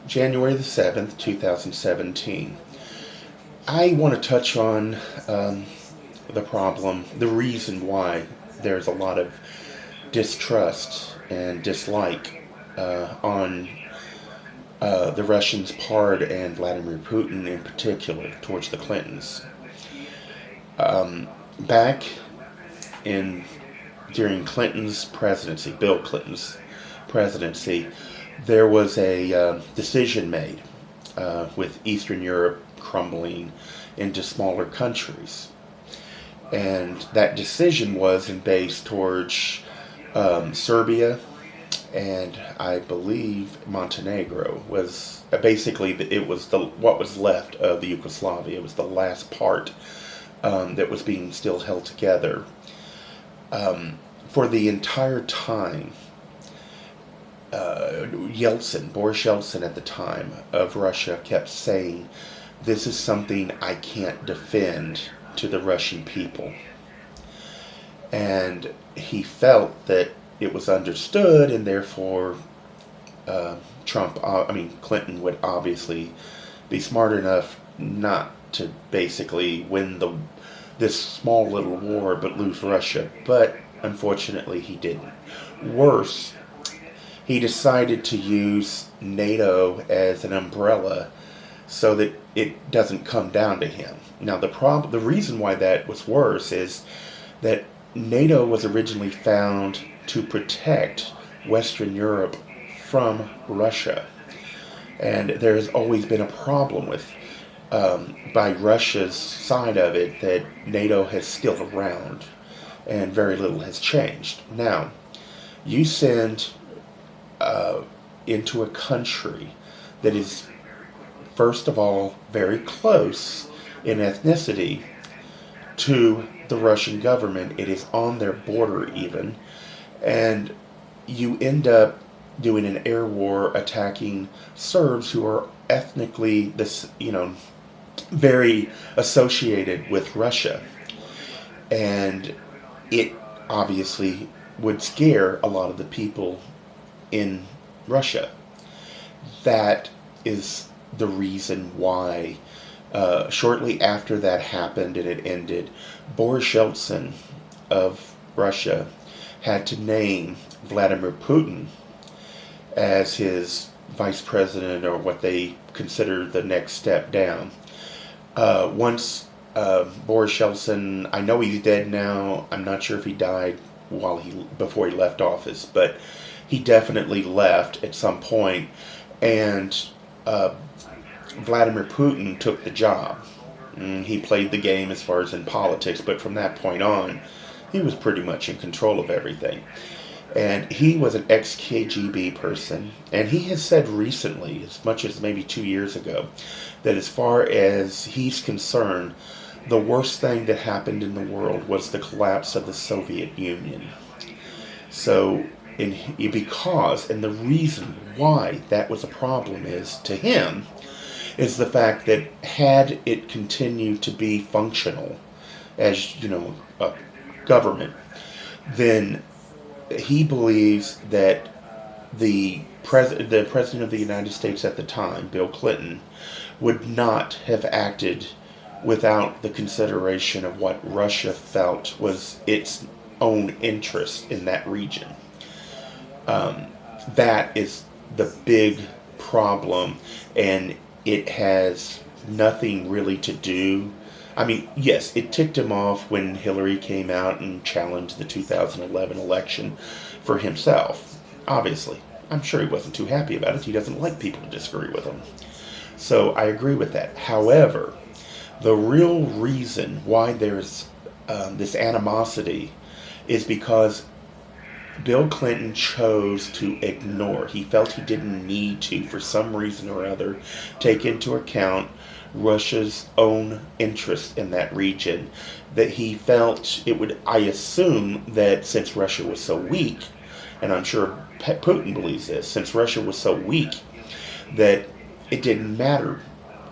January the 7th, 2017. I want to touch on the problem, the reason why there's a lot of distrust and dislike on the Russians' part and Vladimir Putin in particular towards the Clintons. Back in during Clinton's presidency, Bill Clinton's presidency, there was a decision made with Eastern Europe crumbling into smaller countries. And that decision was based towards Serbia and I believe Montenegro was basically it was the what was left of the Yugoslavia. It was the last part that was being still held together. For the entire time, Boris Yeltsin at the time of Russia kept saying, "This is something I can't defend to the Russian people." And he felt that it was understood, and therefore Clinton would obviously be smart enough not to basically win this small little war but lose Russia. But unfortunately, he didn't. Worse, he decided to use NATO as an umbrella so that it doesn't come down to him. Now, the reason why that was worse is that NATO was originally found to protect Western Europe from Russia. And there has always been a problem with, by Russia's side of it, that NATO is still around and very little has changed. Now, you send into a country that is, first of all, very close in ethnicity to the Russian government. It is on their border even. And you end up doing an air war attacking Serbs who are ethnically very associated with Russia. And it obviously would scare a lot of the people in Russia. That is the reason why shortly after that happened and it ended, Boris Yeltsin of Russia had to name Vladimir Putin as his vice president, or what they consider the next step down. Once Boris Yeltsin, I know he's dead now. I'm not sure if he died before he left office, but he definitely left at some point, and Vladimir Putin took the job. He played the game as far as in politics, but from that point on, he was pretty much in control of everything. And he was an ex-KGB person, and he has said recently, as much as maybe 2 years ago, that as far as he's concerned, the worst thing that happened in the world was the collapse of the Soviet Union. So, and the reason why that was a problem is, to him, is the fact that had it continued to be functional as, a government, then he believes that the president of the United States at the time, Bill Clinton, would not have acted without the consideration of what Russia felt was its own interest in that region. That is the big problem, and it has nothing really to do. I mean, yes, it ticked him off when Hillary came out and challenged the 2011 election for himself. Obviously, I'm sure he wasn't too happy about it. He doesn't like people to disagree with him. So I agree with that. However, the real reason why there's this animosity is because Bill Clinton chose to ignore. He felt he didn't need to, for some reason or other, take into account Russia's own interest in that region. That he felt it would, I assume that since Russia was so weak, and I'm sure Putin believes this, since Russia was so weak, that it didn't matter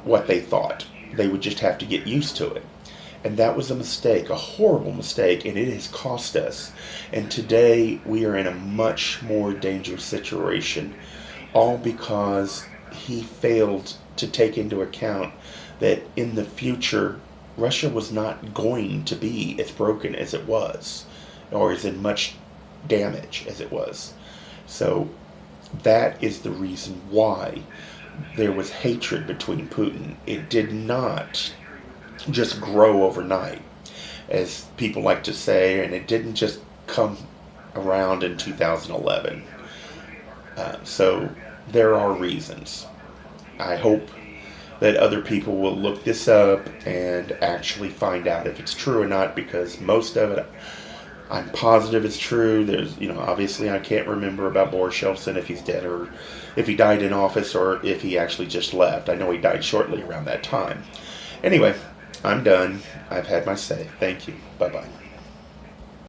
what they thought. They would just have to get used to it. And that was a mistake, a horrible mistake, and it has cost us. And today we are in a much more dangerous situation, all because he failed to take into account that in the future, Russia was not going to be as broken as it was, or as in much damage as it was. So that is the reason why there was hatred between Putin. It did not just grow overnight, as people like to say, and it didn't just come around in 2011. So there are reasons. I hope that other people will look this up and actually find out if it's true or not, because most of it, I'm positive it's true. There's, obviously I can't remember about Boris Yeltsin, if he's dead or if he died in office or if he actually just left. I know he died shortly around that time. Anyway, I'm done. I've had my say. Thank you. Bye-bye.